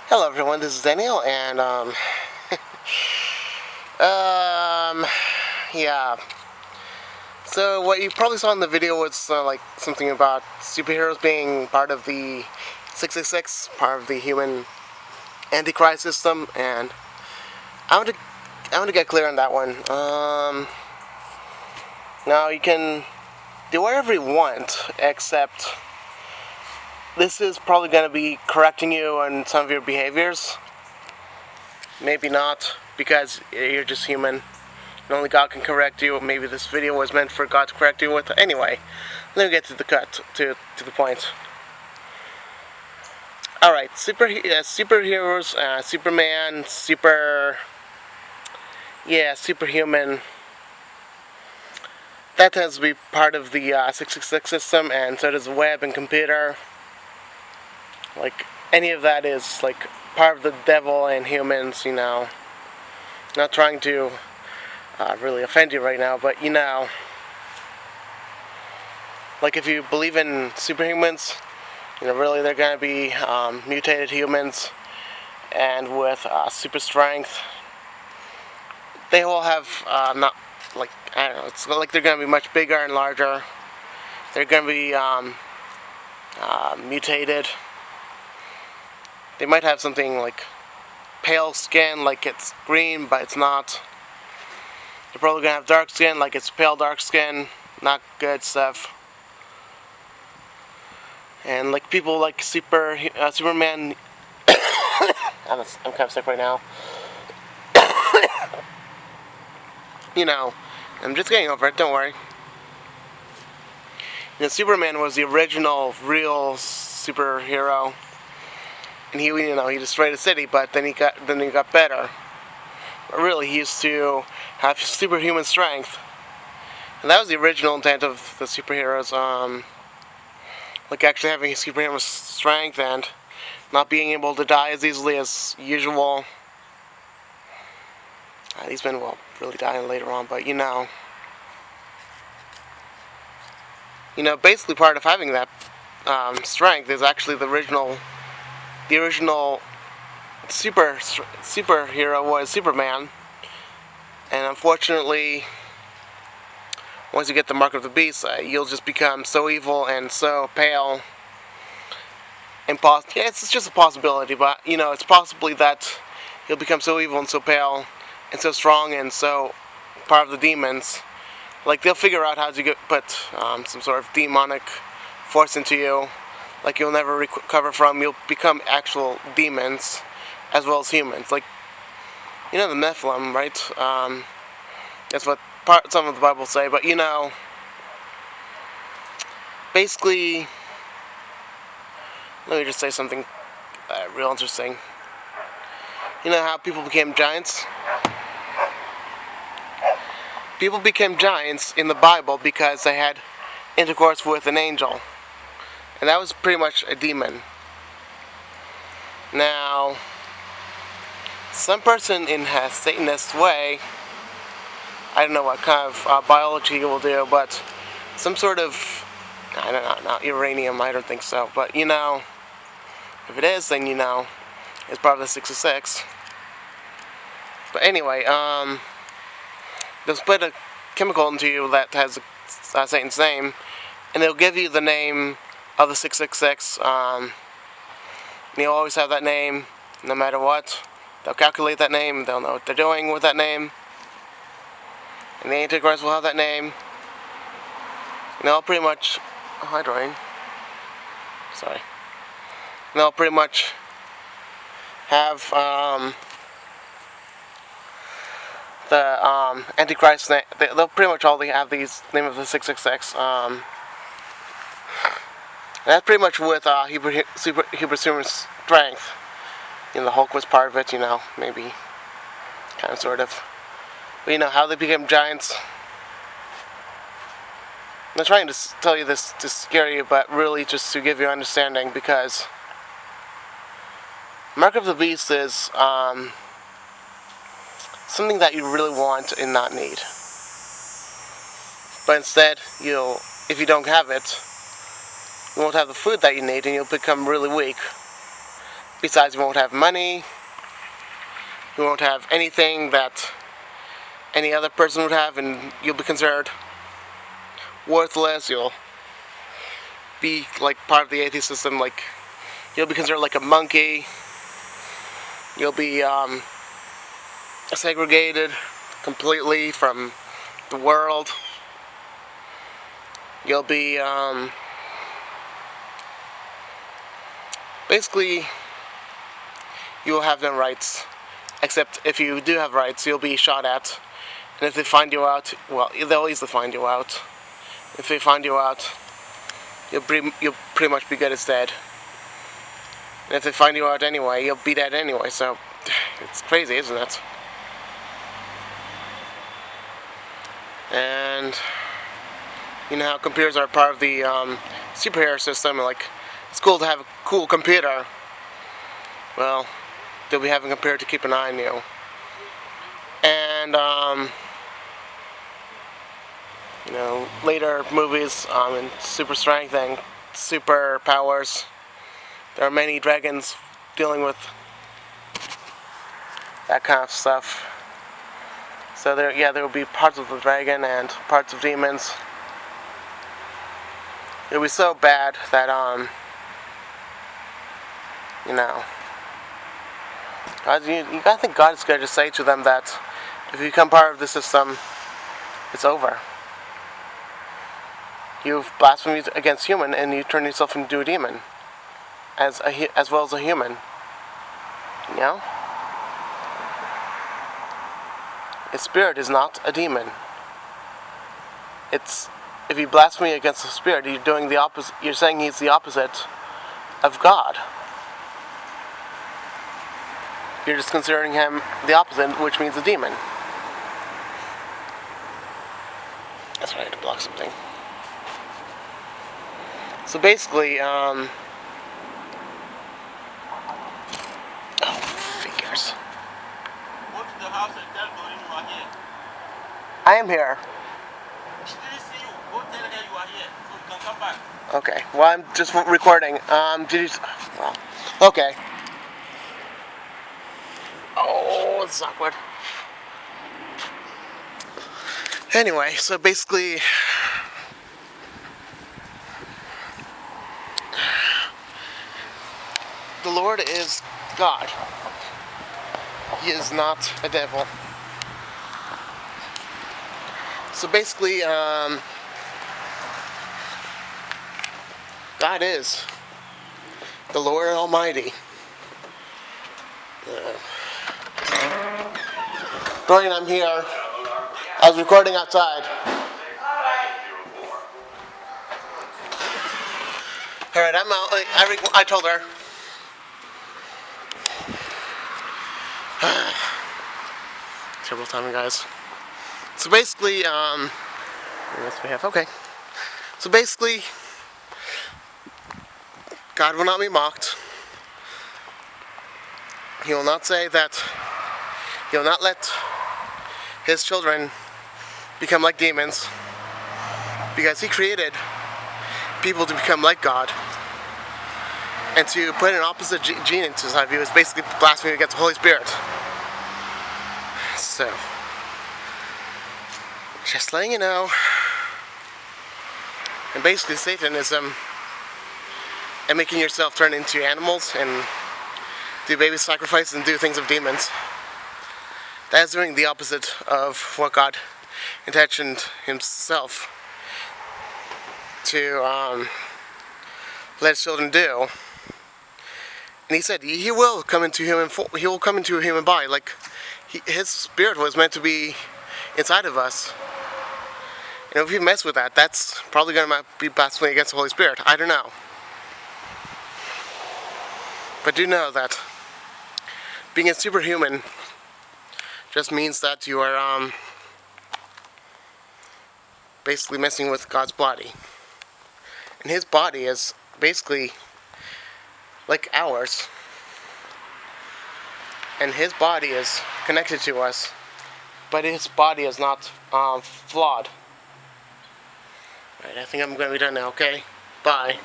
Hello everyone, this is Daniel, and um, yeah. So what you probably saw in the video was like something about superheroes being part of the 666, part of the human antichrist system, and I want to I want to get clear on that one. Now you can do whatever you want, except this is probably going to be correcting you on some of your behaviors. Maybe not, because you're just human. And only God can correct you. Maybe this video was meant for God to correct you with. Anyway, let me get to the the point. Alright, superheroes, Superman, superhuman. That tends to be part of the 666 system, and so does the web and computer. Like, any of that is, like, part of the devil and humans. Not trying to really offend you right now, but like if you believe in superhumans, really they're going to be mutated humans, and with super strength. They will have not like I don't know. It's like they're going to be much bigger and larger. They're going to be mutated. They might have something like pale skin, like it's green, but it's not. They're probably going to have dark skin, like it's pale dark skin. Not good stuff. And like people like Superman. I'm kind of sick right now. I'm just getting over it. Don't worry. Superman was the original, real superhero, and he destroyed a city. But then he got better. But really, he used to have superhuman strength, and that was the original intent of the superheroes. Like actually having superhuman strength and not being able to die as easily as usual. These men will really die later on, but basically part of having that strength is actually the original superhero was Superman, and unfortunately, once you get the mark of the beast, you'll just become so evil and so pale. Yeah, it's just a possibility, but it's possibly that you'll become so evil and so pale and so strong and so part of the demons. Like they'll figure out how to put some sort of demonic force into you, like you'll never recover from. You'll become actual demons as well as humans. Like the Nephilim, right? That's what some of the Bible say. But basically, let me just say something real interesting. You know how people became giants? People became giants in the Bible because they had intercourse with an angel. And that was pretty much a demon. Now, some person in a Satanist way, I don't know what kind of biology he will do, but some sort of, I don't know, not uranium, I don't think so. But if it is, then it's part of the 666. But anyway, they'll split a chemical into you that has Satan's name, and they'll give you the name of the 666. And you'll always have that name, no matter what. They'll calculate that name, they'll know what they're doing with that name. And the Antichrist will have that name. And they'll pretty much... Oh, hi, Dorian. Sorry. And they'll pretty much have... the Antichrist name. They'll pretty much all have these name of the 666. That's pretty much with Hebrew strength. The Hulk was part of it. Maybe, kind of, sort of. But how they became giants. I'm not trying to tell you this to scare you, but really just to give you understanding, because Mark of the Beast is something that you really want and not need. But instead, if you don't have it, you won't have the food that you need, and you'll become really weak. Besides, you won't have money. You won't have anything that any other person would have, and you'll be considered worthless. You'll be like part of the atheist system. Like, you'll be considered like a monkey. You'll be segregated completely from the world. You'll be basically, you will have no rights, except if you do have rights, you'll be shot at. And if they find you out, well, they'll easily find you out. If they find you out, you'll pretty much be good as dead. And if they find you out anyway, you'll be dead anyway. So it's crazy, isn't it? And you know how computers are part of the superhero system. Like, it's cool to have a cool computer. Well, they'll be having a computer to keep an eye on you. And you know, later movies and super strength and super powers. There are many dragons dealing with that kind of stuff. So there will be parts of the dragon and parts of demons. It'll be so bad that you know, you gotta think God is going to say to them that if you become part of the system, it's over. You've blasphemed against human, and you turn yourself into a demon, as well as a human. You know? A spirit is not a demon. It's, if you blaspheme against the spirit, you're doing the opposite. You're saying he's the opposite of God. You're just considering him the opposite, which means a demon. That's right, I had to block something. So basically, oh, figures. Go to the house and tell Doreen you are here. I am here. She didn't see you. Go tell her you are here, so you can come back. Okay. Well, I'm just recording. Did you? Well, okay. Oh, this is awkward. Anyway, so basically, the Lord is God. He is not a devil. So basically, God is the Lord Almighty. Brian, I'm here. I was recording outside. Alright, I'm out. I told her. Terrible timing, guys. So basically, yes, we have. Okay. So basically, God will not be mocked. He will not say that. He will not let his children become like demons, because he created people to become like God. And to put an opposite gene into society is basically blasphemy against the Holy Spirit. So, just letting you know. And basically Satanism and making yourself turn into animals and do baby sacrifice and do things of demons. That is doing the opposite of what God intentioned himself to let his children do. And he said he will come into a human body. Like, his spirit was meant to be inside of us. And if we mess with that, that's probably going to be blasphemy against the Holy Spirit. I don't know. But do know that being a superhuman just means that you are basically messing with God's body. And his body is basically like ours. And his body is connected to us, but his body is not flawed. Right, I think I'm going to be done now, okay? Bye.